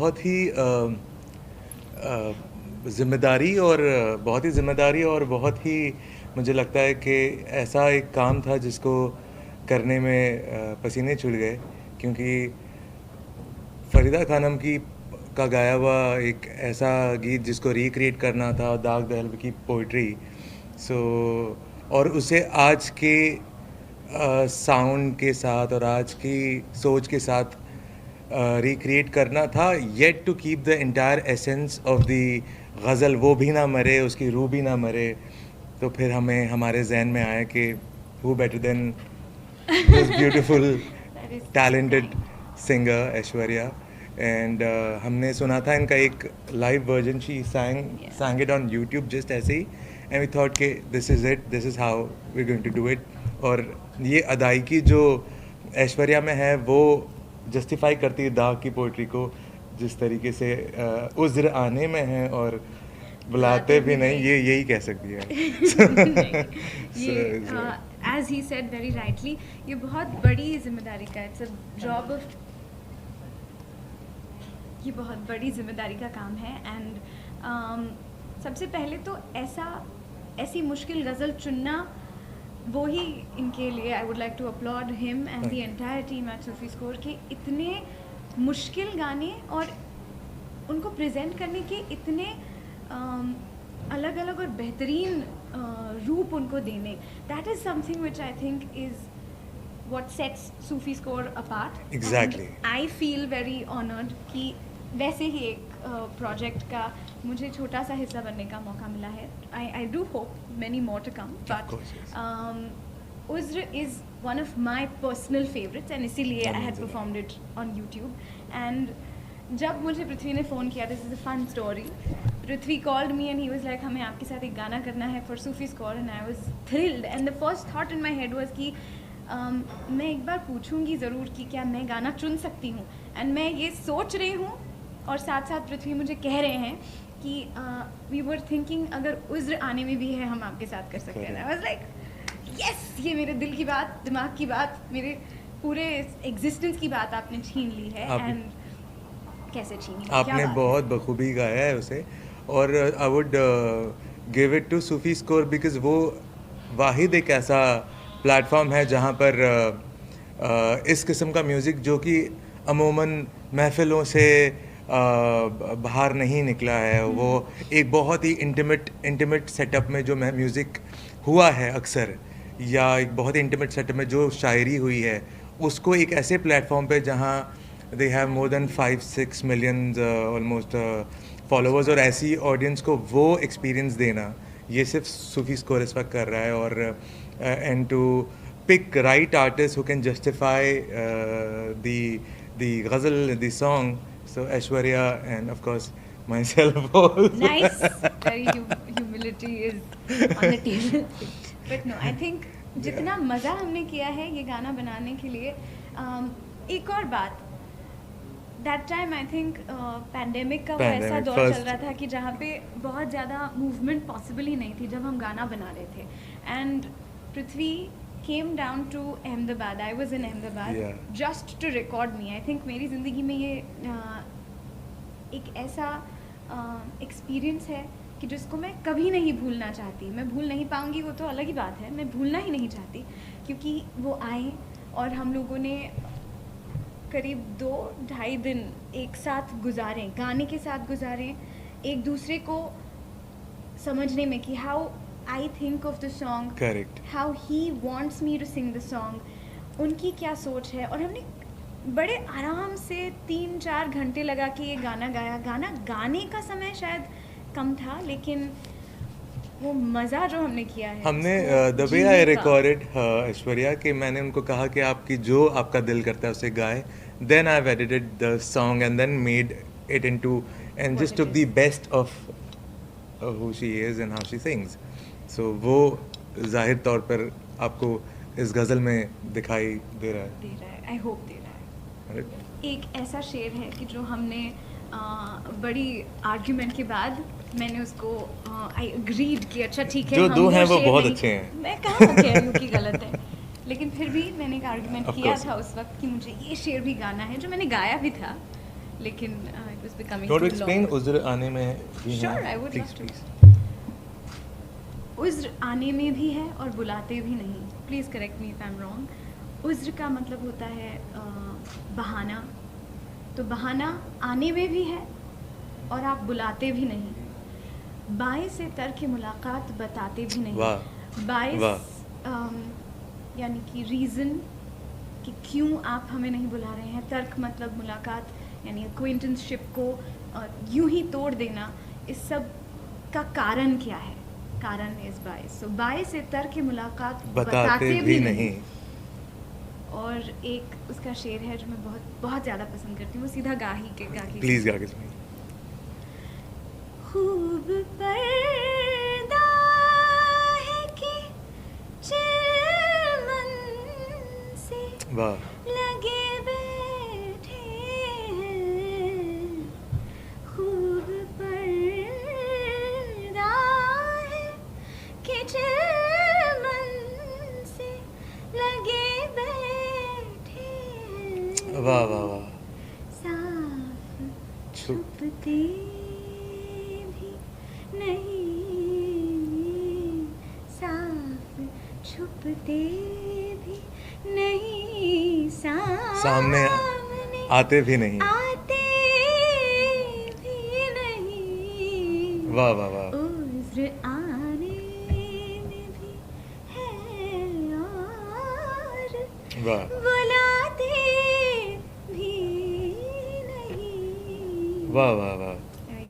बहुत ही ज़िम्मेदारी और बहुत ही मुझे लगता है कि ऐसा एक काम था जिसको करने में पसीने छूट गए, क्योंकि फरीदा खानम का गाया हुआ एक ऐसा गीत जिसको रिक्रिएट करना था, दाग दहलवी की पोइट्री। सो और उसे आज के साउंड के साथ और आज की सोच के साथ रिक्रिएट करना था, yet to keep the entire essence of the ghazal, वो भी ना मरे, उसकी रूह भी ना मरे। तो फिर हमारे जहन में आया कि who better than this beautiful talented singer Aishwarya. And हमने सुना था इनका एक live version, she sang it on YouTube just ऐसे ही, एंड वी थॉट कि this is it, this is how we going to do it. और ये अदायगी जो ऐश्वर्या में है वो जस्टिफाई करती है दाग की पोइट्री को, जिस तरीके से उज़्र आने में है और बुलाते भी नहीं, ये यही कह सकती है। As he said very rightly, ये बहुत बड़ी जिम्मेदारी का, इट्स अ जॉब ऑफ, ये बहुत बड़ी जिम्मेदारी का काम है। एंड सबसे पहले तो ऐसी मुश्किल गज़ल चुनना, वो ही इनके लिए I would like to applaud him and the entire team at Sufi Score के इतने मुश्किल गाने और उनको प्रेजेंट करने के इतने अलग अलग और बेहतरीन रूप उनको देने, that is something which I think is what sets Sufi Score apart. Exactly. And I feel very honored कि वैसे ही एक प्रोजेक्ट का मुझे छोटा सा हिस्सा बनने का मौका मिला है. I do hope many more to come. But of course, yes. Uzr is one of my personal favorites and इसीलिए I had performed it on YouTube. And जब मुझे पृथ्वी ने फ़ोन किया, this is a fun story. Prithvi called me and he was like, हमें आपके साथ एक गाना करना है for Sufi Score, and I was thrilled. And the first thought in my head was कि मैं एक बार पूछूंगी ज़रूर कि क्या मैं गाना चुन सकती हूँ. एंड मैं ये सोच रही हूँ और साथ साथ पृथ्वी मुझे कह रहे हैं कि वी वर थिंकिंग अगर उज़्र आने में भी है हम आपके साथ कर सकते हैं. आई वाज लाइक यस, ये मेरे दिल की बात, दिमाग की बात, मेरे पूरे एग्जिस्टेंस की बात आपने छीन ली है. एंड कैसे छीनी, आपने बहुत बखूबी गाया है उसे. और I would give it to Sufi Score because वो वाहिद एक ऐसा प्लेटफॉर्म है जहाँ पर इस किस्म का म्यूज़िक जो कि अमूमन महफ़िलों से बाहर नहीं निकला है, वो एक बहुत ही इंटीमेट सेटअप में जो म्यूज़िक हुआ है अक्सर, या एक बहुत ही इंटीमेट सेटअप में जो शायरी हुई है, उसको एक ऐसे प्लेटफॉर्म पे जहाँ they have more than 5-6 million almost followers, और ऐसी ऑडियंस को वो एक्सपीरियंस देना, ये सिर्फ सूफी स्कोर इस वक्त कर रहा है. और and to pick right artists who can justify the ghazal, the song. So Aishwarya and of course myself also. Nice. Very humility is on the table. But no, I think जितना मज़ा हमने किया है ये गाना बनाने के लिए. एक और बात, that time I think pandemic का वो ऐसा दौर चल रहा था कि जहाँ पे बहुत ज़्यादा मूवमेंट पॉसिबल ही नहीं थी जब हम गाना बना रहे थे. And Prithvi came down to Ahmedabad. I was in Ahmedabad just to record me. I think मेरी ज़िंदगी में ये एक ऐसा एक्सपीरियंस है कि जिसको मैं कभी नहीं भूलना चाहती. मैं भूल नहीं पाऊँगी, वो तो अलग ही बात है, मैं भूलना ही नहीं चाहती, क्योंकि वो आए और हम लोगों ने करीब 2-2.5 दिन एक साथ गुजारे, गाने के साथ गुजारे, एक दूसरे को समझने में कि how I think of the song, correct, how he wants me to sing the song, उनकी क्या सोच है. और हमने बड़े आराम से 3-4 घंटे लगा के ये गाना गाया. गाना गाने का समय शायद कम था, लेकिन वो मज़ा जो हमने किया है, हमने the way I recorded Aishwarya कि मैंने उनको कहा कि आपकी जो आपका दिल करता है उसे गाए. Then I edited the song and then made it into and just took the best of who she is and how she sings. So वो जाहिर तौर पर आपको इस गज़ल में दिखाई दे रहा है. आई होप दे रहा है. एक ऐसा शेर है कि जो हमने बड़ी आर्ग्यूमेंट के बाद मैंने उसको आई अग्रीड कि अच्छा ठीक है, जो दो हैं वो बहुत अच्छे हैं, मैं कहाँ कह रही हूँ कि गलत है, लेकिन फिर भी मैंने एक आर्ग्यूमेंट किया था उस वक्त कि मुझे ये शेर भी गाना है, जो मैंने गाया भी था. लेकिन it was becoming You want to to explain long. उज्र आने में भी है? Sure, I would Please, love to. please. उज्र आने में भी है और बुलाते भी नहीं। Please correct me if I am wrong. उज्र का मतलब होता है बहाना, तो बहाना आने में भी है और आप बुलाते भी नहीं। बाइस तर्क मुलाकात बताते भी नहीं। वाह, बाइस यानी कि रीज़न कि क्यों आप हमें नहीं बुला रहे हैं। तर्क मतलब मुलाकात यानी एक्वेंटेंसशिप को यूं ही तोड़ देना। इस सब का कारण क्या है? कारण इस बाइस। सो बाइस तर्क मुलाकात बताते भी नहीं। और एक उसका शेर है जो मैं बहुत बहुत ज़्यादा पसंद करती हूँ, वो सीधा गा के प्लीज गा के सुनिए। खूब पर्दा है कि चिलमन से वाह, लगे बैठे हैं। खूब पर्दा है कि चिलमन से लगे बैठे हैं। वाह, वाह, वाह। साफ छुप छुपते भी नहीं, साफ छुपते भी नहीं, सामने आते भी नहीं। आते भी नहीं। वाह, वाह, वाह। उज्र आने में भी है और वाह, बुलाते भी नहीं। वाह, वाह, वाह।